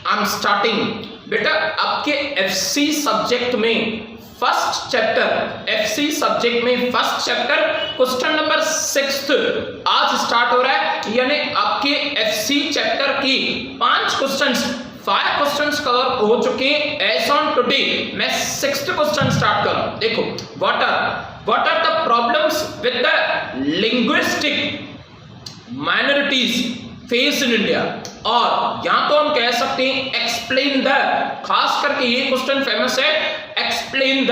I am starting. बेटा आपके FC subject में फर्स्ट चैप्टर, एफसी सब्जेक्ट में फर्स्ट चैप्टर क्वेश्चन नंबर 6 आज स्टार्ट हो रहा है। यानी आपके एफसी चैप्टर की 5 क्वेश्चंस, 5 क्वेश्चंस कवर हो चुके हैं। एज ऑन टुडे मैं 6th क्वेश्चन स्टार्ट कर रहा हूं। देखो, what are the problems with the linguistic minorities face in India, और यहां तो हम कह सकते हैं एक्सप्लेन द, खास करके ये क्वेश्चन फेमस है, explain the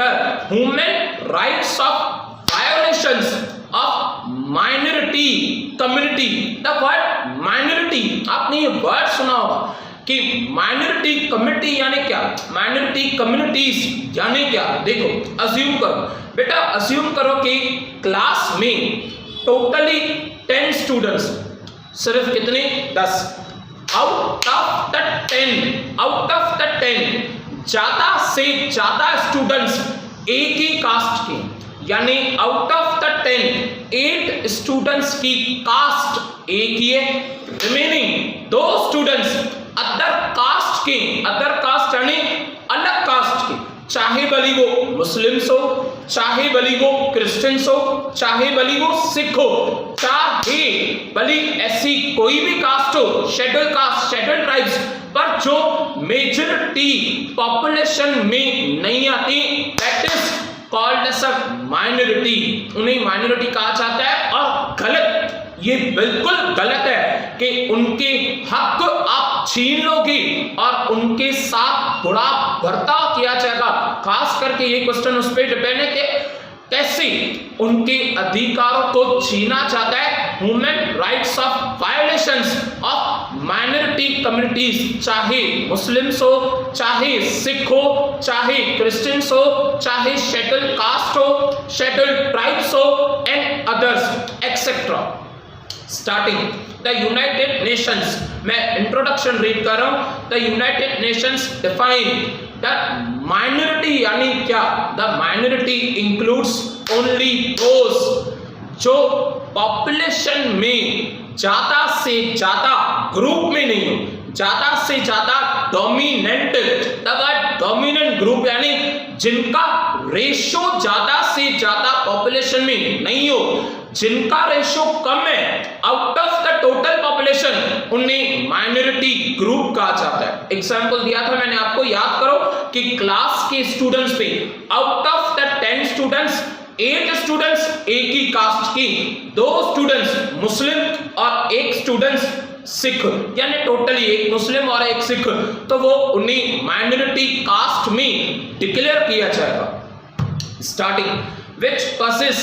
human rights of violations of minority community. The word minority, आपने ये वर्ड सुना होगा कि माइनॉरिटी कम्युनिटी यानी क्या, माइनॉरिटी कम्युनिटीज यानी क्या। देखो अज्यूम करो बेटा, अज्यूम करो कि क्लास में टोटली 10 स्टूडेंट्स, सिर्फ कितने 10, आउट ऑफ द 10 ज्यादा से ज्यादा स्टूडेंट्स एक ही कास्ट के, यानी आउट ऑफ द 10 8 स्टूडेंट्स की कास्ट एक ही है, रिमेनिंग 2 स्टूडेंट्स अदर कास्ट के, अदर कास्ट यानी अलग कास्ट के, चाहे भली वो मुस्लिम्स हो, चाहे भली वो क्रिश्चियंस हो, चाहे भली वो सिख हो, चाहे भली ऐसी कोई भी कास्ट हो, शेड्यूल कास्ट, शेड्यूल ट्राइब्स, पर जो मेजॉरिटी पॉपुलेशन में नहीं आती, that is called as a minority, उन्हें माइनॉरिटी कहा जाता है। और गलत, ये बिल्कुल गलत है कि उनके हक आप छीन लोगे और उनके साथ बुरा बर्ताव किया जाएगा। खास करके ये क्वेश्चन उस पर डिपेंड है कि कैसे उनके अधिकारों को छीना जाता है। Human rights of violations of minority communities, चाहे मुस्लिम्स हो, चाहे सिख हो, चाहे क्रिश्चियंस हो, चाहे शेड्यूल कास्ट हो, शेड्यूल ट्राइब्स हो and others etcetera. Starting the United Nations, मैं इंट्रोडक्शन रीड कर रहा हूं। The United Nations define the minority यानी क्या, the minority includes only those जो पॉपुलेशन में ज्यादा से ज्यादा ग्रुप में नहीं हो, ज्यादा से ज्यादा dominant, the word dominant group यानी जिनका रेशो ज्यादा से ज्यादा पॉपुलेशन में नहीं हो, जिनका रेशो कम है out of the total population, उन्हें माइनॉरिटी ग्रुप कहा जाता है। एग्जांपल दिया था मैंने आपको, याद करो कि क्लास के स्टूडेंट्स पे out of the 10 students 8 students एक ही कास्ट की, 2 स्टूडेंट्स मुस्लिम और 1 स्टूडेंट्स सिख, यानी टोटली 1 मुस्लिम और 1 सिख, तो वो उन्हें माइनॉरिटी कास्ट में डिक्लेयर किया जाएगा। Starting which possess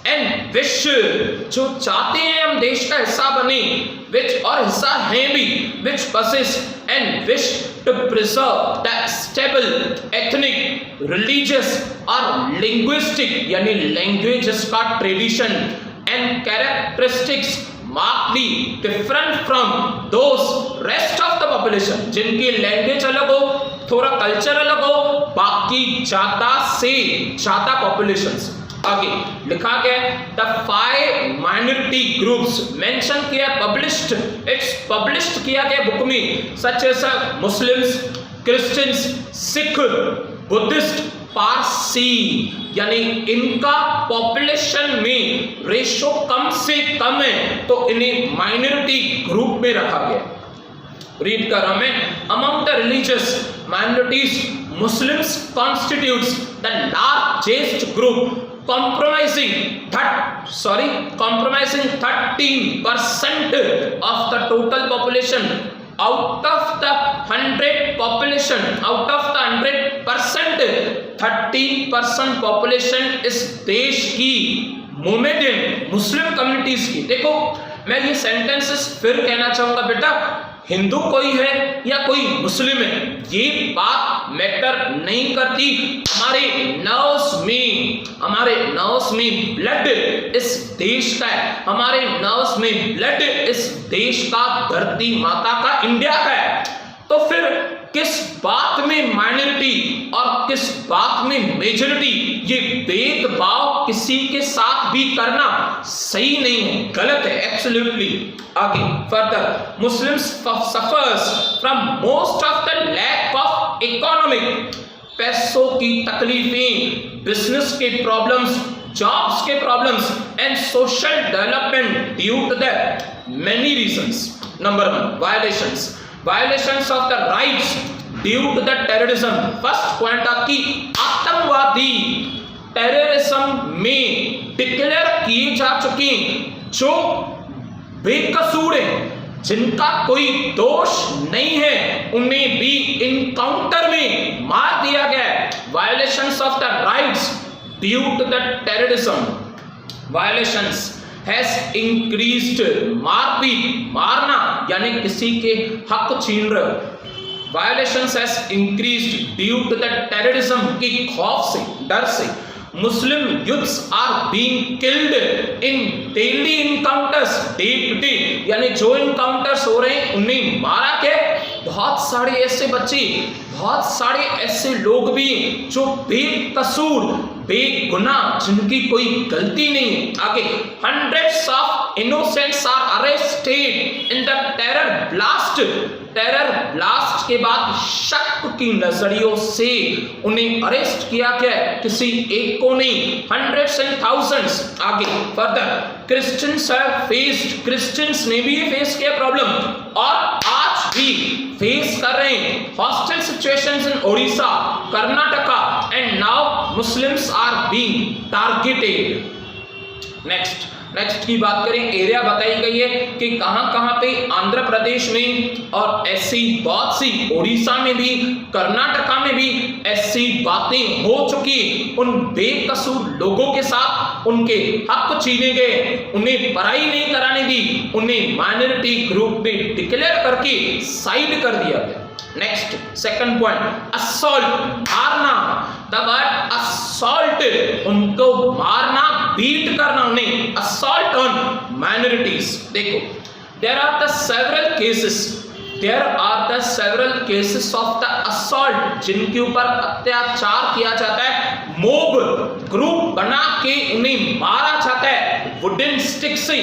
and wish, जो चाहते हैं हम देश का हिस्सा बने, विच और हिस्सा हैं भी, which possess and wish to preserve the stable ethnic religious और लिंग्विस्टिक यानी लैंग्वेजेस का tradition and characteristics markedly different from those rest of the population, जिनकी लैंग्वेज अलग हो, थोड़ा कल्चर अलग हो, बाकी ज्यादा से ज्यादा पॉपुलेशंस। आगे लिखा गया द 5 माइनॉरिटी ग्रुप्स मेंशन किया, पब्लिश्ड, इट्स पब्लिश्ड किया गया बुक में, such as Muslims, Christians, Sikh, Buddhist, Parsi, यानी इनका पॉपुलेशन में रेशो कम से कम है तो इन्हें माइनॉरिटी ग्रुप में रखा गया। रीड कर रहा हूं मैं। Among the religious minorities Muslims constitutes the largest group compromising 13% of the total population out of the 100 population, out of the 100% 13% population इस देश की मोमेडियन मुस्लिम कम्युनिटीज की। देखो मैं ये सेंटेंसेस फिर कहना चाहूंगा बेटा, हिंदू कोई है या कोई मुस्लिम है ये बात मैटर नहीं करती, हमारे नर्व्स में ब्लड इस देश का है, हमारे नर्व्स में ब्लड इस देश का, धरती माता का, इंडिया का है। तो फिर किस बात में माइनॉरिटी और किस बात में मेजॉरिटी, ये भेदभाव किसी के साथ भी करना सही नहीं है, गलत है, एब्सोल्युटली। आगे further, Muslims suffers from most of the lack of economic, पैसों की तकलीफें, बिजनेस के प्रॉब्लम्स, जॉब्स के problems and social development due to the many reasons. Number 1, violations of the rights due to the terrorism. First point आपकी, आतंकवादी terrorism में declare किए जा चुके जो बेकसूर हैं, जिनका कोई दोष नहीं है, उन्हें भी इनकाउंटर में मार दिया गया। Violations of the rights due to the terrorism, violations has increased, मारपीट, मारना यानी किसी के हक छीन रहे, violations has increased due to the terrorism के खौफ से, डर से। Muslim youths are being killed in daily encounters, day to day, यानी जो इनकाउंटर्स हो रहे हैं उन्हें मारा के। बहुत सारे ऐसे बच्चे, बहुत सारे ऐसे लोग भी जो बेकसूर, बेगुनाह, जिनकी कोई गलती नहीं है। आगे, hundreds of innocents are arrested in the terror blast, terror blast के बाद शक की नजरियों से उन्हें अरेस्ट किया गया, किसी एक को नहीं, हंड्रेड्स एंड थाउजेंड्स। आगे further, Christians have faced, Christians ने भी फेस किया प्रॉब्लम और आज भी फेस कर रहे हैं hostile situations in Odisha, Karnataka and now Muslims are being targeted. Next की बात करें, एरिया बताई गई है कि कहां पे आंध्र प्रदेश में और ऐसी बहुत सी, उड़ीसा में भी, कर्नाटका में भी ऐसी बातें हो चुकी। उन बेकसूर लोगों के साथ उनके हक छीने गए, उन्हें पढ़ाई नहीं कराने दी, उन्हें माइनॉरिटी ग्रुप में डिक्लेयर करके साइड कर दिया गया। नेक्स्ट, सेकंड पॉइंट, असॉल्ट, मारना। द वर्ड असॉल्ट, उनको मारना, बीट करना उन्हें, असॉल्ट ऑन माइनॉरिटीज। देखो, there are the several cases of the assault, जिनके ऊपर अत्याचार किया जाता है, मोब ग्रुप बना के उन्हें मारा जाता है, वुडन स्टिक से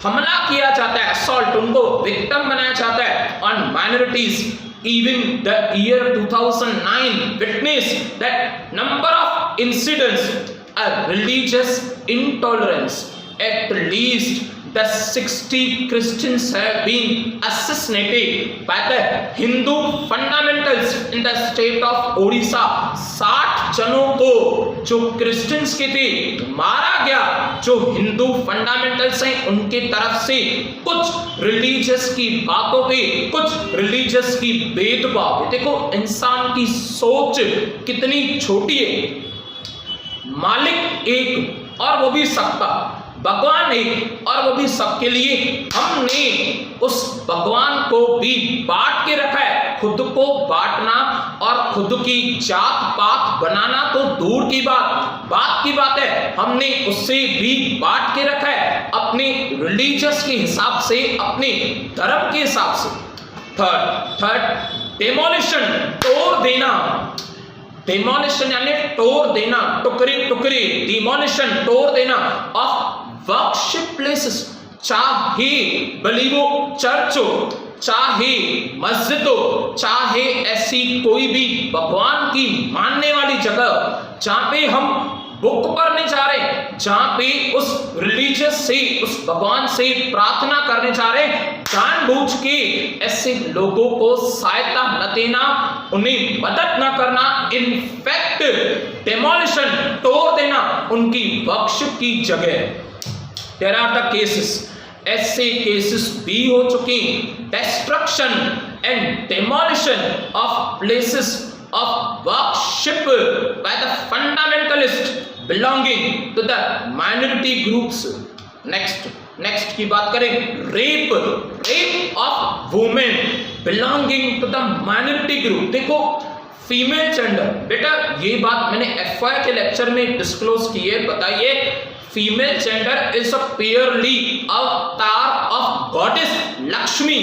हमला किया जाता है, असॉल्ट, उनको विक्टिम बनाया जाता है on minorities. Even the year 2009 witnessed that number of incidents of religious intolerance. At least the 60 Christians have been assassinated by the Hindu fundamentals in the state of Odisha. 60 जनों को जो Christians के थे मारा गया, जो हिंदू फंडामेंटल्स हैं उनके तरफ से कुछ रिलीजियस की बातों पे, कुछ रिलीजियस की भेदभाव। देखो इंसान की सोच कितनी छोटी है। मालिक एक और वो भी सबका, भगवान एक और वो भी सबके लिए। हमने उस भगवान को भी बांट के रखा है। खुद को बांटना और खुद की जात पात बनाना तो दूर की बात की बात है, हमने उससे भी बांट के रखा है अपने रिलीजियस के हिसाब से, अपने धर्म के हिसाब से। थर्ड, डेमोलिशन, तोड़ देना। डेमोलिशन यानी तोड़ देना, टुकड़े टुकड़े, डिमोलिशन, तोड़ देना ऑफ वर्शिप प्लेसेस, चाहे भली वो चर्च हो, चाहे मस्जिद हो, चाहे ऐसी कोई भी भगवान की मानने वाली जगह जहां पे हम बुक पढ़ने जा रहे हैं, जहां पे उस रिलीजियस से, उस भगवान से प्रार्थना करने जा रहे हैं, जानबूझ के ऐसे लोगों को सहायता न देना, उन्हें मदद न करना, इनफैक्ट डेमोलिशन, तोड़ देना उनकी वर्शिप की जगह। देयर आर द केसेस, ऐसे केसेस भी हो चुके, destruction and demolition of places of worship by the fundamentalists belonging to the minority groups. Next की बात करें, rape of women belonging to the minority group. देखो फीमेल जेंडर, बेटा ये बात मैंने FY के लेक्चर में डिस्क्लोज की है, बताइए। Female gender is a purely अवतार ऑफ गॉडेस लक्ष्मी।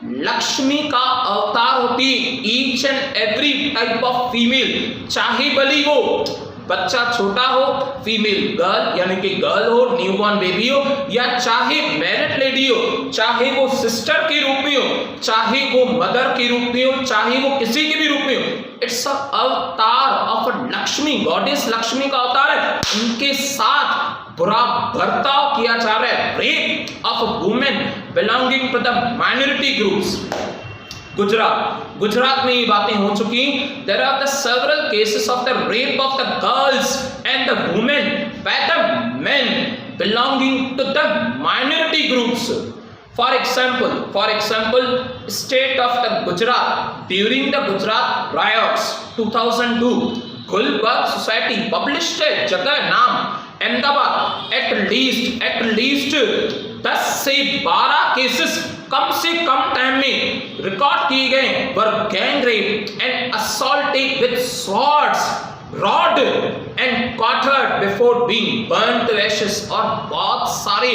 लक्ष्मी का अवतार होती each and every type of female, चाहे भली वो बच्चा छोटा हो, फीमेल गर्ल यानी कि गर्ल हो, न्यूबॉर्न बेबी हो, या चाहे मैरिड लेडी हो, चाहे वो सिस्टर के रूप में हो, चाहे वो मदर के रूप में हो, चाहे वो किसी के भी रूप में हो, इट्स अ अवतार ऑफ लक्ष्मी, गॉडेस लक्ष्मी का अवतार है। उनके साथ बुरा बर्ताव किया जा रहा है, rape of women belonging to the minority groups. Gujarat में ये बातें हो चुकी। There are the several cases of the rape of the girls and the women by the men belonging to the minority groups. For example, state of the Gujarat during the Gujarat riots 2002, Gulberg Society published a जगह नाम Ahmedabad. at least 10 से 12 cases कम से कम time में record किए गए were gang rape and assaulted with swords, rod and quartered before being burned to ashes, और बहुत सारे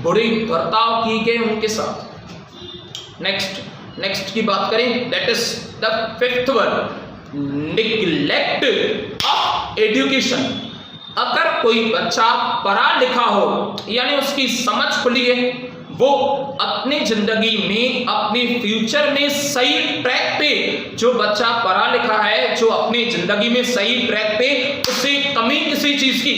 बुरे बर्ताव किए गए उनके साथ। नेक्स्ट की बात करें, that is the fifth one, neglect of education. अगर कोई बच्चा पढ़ा लिखा हो यानी उसकी समझ खुली है, वो अपनी जिंदगी में अपने फ्यूचर में सही ट्रैक पे, जो बच्चा पढ़ा लिखा है जो अपनी जिंदगी में सही ट्रैक पे, उसे कमी किसी चीज की,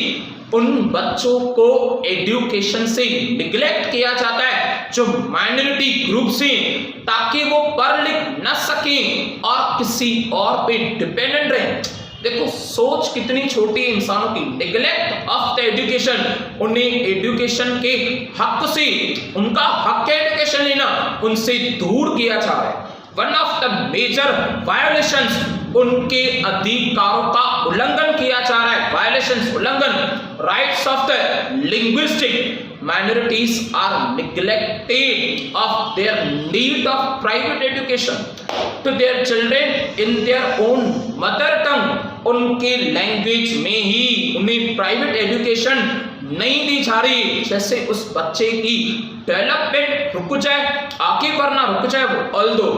उन बच्चों को एजुकेशन से निग्लेक्ट किया जाता है जो माइनॉरिटी ग्रुप से, ताकि वो पढ़ लिख न सके और किसी और पे डिपेंडेंट रहे। देखो सोच कितनी छोटी है इंसानों की। निग्लेक्ट ऑफ द एजुकेशन, उन्हें एजुकेशन के हक से, उनका हक है एजुकेशन लेना, उनसे दूर किया जा रहा है। One of the major violations, उनके अधिकारों का उल्लंघन किया जा रहा है, वायोलेशंस, उल्लंघन। Rights of the linguistic minorities are neglected of their need of private education to their children in their own mother tongue, उनके लैंग्वेज में ही उन्हें प्राइवेट एजुकेशन नहीं दी जा रही, जैसे उस बच्चे की डेवलपमेंट रुक जाए, आगे बढ़ना रुक जाए वो। Although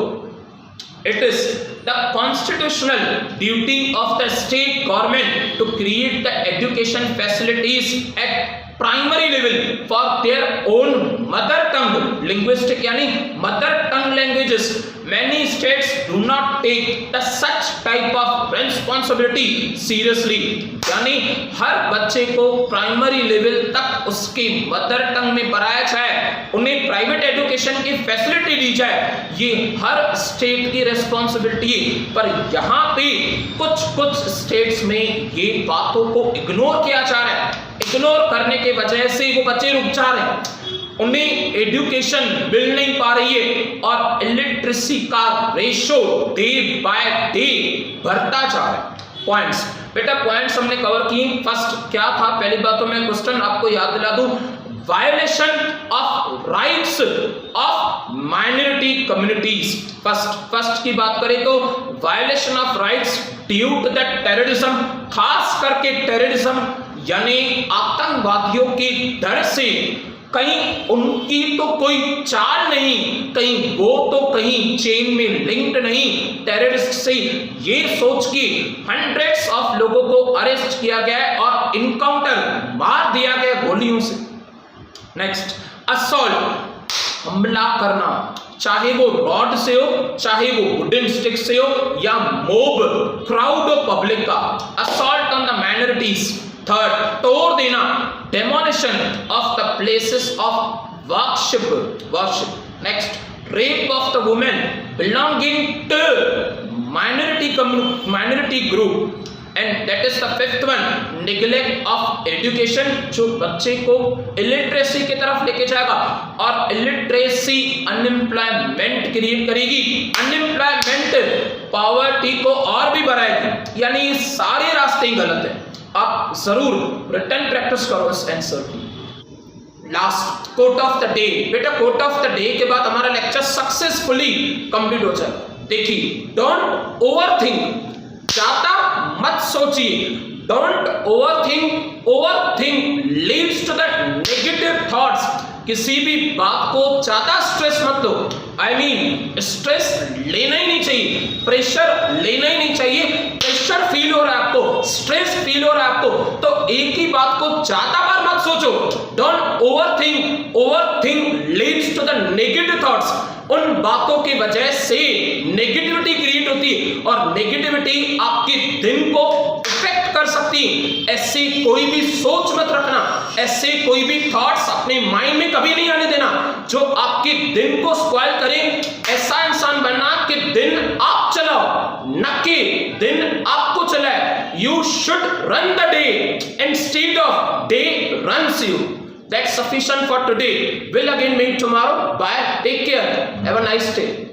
it is the constitutional duty of the state government to create the education facilities at primary level for their own mother tongue linguistic यानी mother tongue languages. Many states do not take the such type of responsibility seriously, यानी हर बच्चे को primary level तक उसके mother tongue में पढ़ाया जाए, उन्हें प्राइवेट एजुकेशन की फैसिलिटी दी जाए, ये हर स्टेट की रेस्पॉन्सिबिलिटी है। पर यहाँ पे कुछ स्टेट्स में ये बातों को इग्नोर किया जा रहा है। इग्नोर करने के वजह से वो बच्चे रुक जा रहे हैं, उन्हें एजुकेशन मिल नहीं पा रही है और इलिटरेसी का रेशो डे बाय डे बढ़ता जा रहा है। पॉइंट्स बेटा, पॉइंट्स हमने कवर किए। फर्स्ट क्या था, पहली बात तो मैं क्वेश्चन आपको याद दिला दूं, violation of rights of minority communities. First की बात करें तो violation of rights due to the terrorism, खास करके टेररिज्म यानी आतंकवादियों के डर से, कहीं उनकी तो कोई चाल नहीं, कहीं वो तो कहीं चेन में लिंक्ड नहीं टेररिस्ट से, ये सोच के हंड्रेड्स ऑफ लोगों को अरेस्ट किया गया और इनकाउंटर मार दिया गया गोलियों से। नेक्स्ट, असॉल्ट, हमला करना, चाहे वो रॉड से हो, चाहे वो वुडन स्टिक से हो, या मोब क्राउड ऑफ पब्लिक का, assault on the minorities. Third, तोड़ देना, demolition of the places of worship. Next, rape of the women belonging to minority group, and that is the fifth one, neglect of education, जो बच्चे को illiteracy की तरफ लेके जाएगा, और इलिटरेसी अनएम्प्लॉयमेंट क्रिएट करेगी, अनएम्प्लॉयमेंट पॉवर्टी को और भी बढ़ाएगी, यानी ये सारे रास्ते ही गलत है। आप जरूर रिटर्न प्रैक्टिस करो इस आंसर की। Last quote of the day, बेटा कोट ऑफ द डे के बाद हमारा लेक्चर सक्सेसफुली कंप्लीट हो जाएगा। देखिए, डोंट ओवरथिंक, ज्यादा मत सोचिए, don't overthink leads to the negative thoughts. किसी भी बात को ज्यादा स्ट्रेस मत लो, आई मीन स्ट्रेस लेना ही नहीं चाहिए, प्रेशर लेना ही नहीं चाहिए। प्रेशर फील हो रहा है आपको, स्ट्रेस फील हो रहा है आपको, तो एक ही बात को ज्यादा बार मत सोचो। Don't overthink leads to the negative thoughts. उन बातों की वजह से नेगेटिविटी क्रिएट होती है और नेगेटिविटी आपके दिन को इफेक्ट कर सकती है। ऐसे कोई भी सोच मत रखना, ऐसे कोई भी थॉट्स अपने माइंड में कभी नहीं आने देना जो आपके दिन को स्पॉइल करें। ऐसा इंसान बनना कि दिन आप चलाओ, न कि दिन आपको चलाए। You should run the day instead of day runs you. That's sufficient for today. We'll again meet tomorrow. Bye. Take care. Have a nice day.